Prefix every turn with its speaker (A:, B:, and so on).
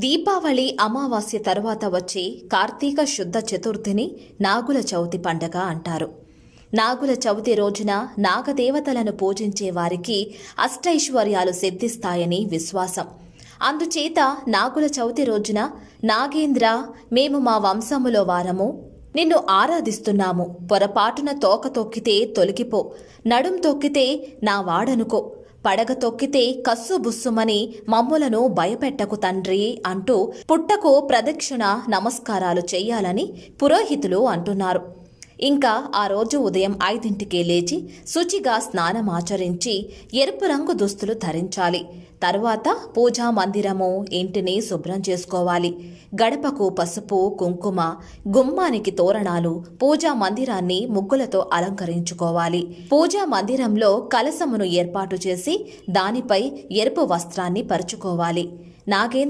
A: దీపావళి అమావాస్య తరువాత వచ్చే కార్తీక శుద్ధ చతుర్థిని నాగుల చవితి పండగ అంటారు. నాగుల చవితి రోజున నాగదేవతలను పూజించే వారికి అష్టైశ్వర్యాలు సిద్ధిస్తాయని విశ్వాసం. అందుచేత నాగుల చవితి రోజున నాగేంద్ర, మేము మా వంశములో వారము, నిన్ను ఆరాధిస్తున్నాము. పొరపాటున తోక తొక్కితే తొలగిపో, నడుం తొక్కితే నా వాడనుకో, పడగ తొక్కితే కస్సు బుస్సుమని మమ్ములను భయపెట్టకు తండ్రి అంటూ పుట్టకు ప్రదక్షిణ నమస్కారాలు చెయ్యాలని పురోహితులు అంటున్నారు. ఇంకా ఆ రోజు ఉదయం 5ంటికే లేచి శుచిగా స్నానమాచరించి ఎరుపు రంగు దుస్తులు ధరించాలి. తరువాత పూజా మందిరము, ఇంటిని శుభ్రం చేసుకోవాలి. గడపకు పసుపు, కుంకుమ, గుమ్మానికి తోరణాలు, పూజా మందిరాన్ని ముగ్గులతో అలంకరించుకోవాలి. పూజా మందిరంలో కలశమును ఏర్పాటు చేసి దానిపై ఎరుపు వస్త్రాన్ని పరుచుకోవాలి. నాగేంద్ర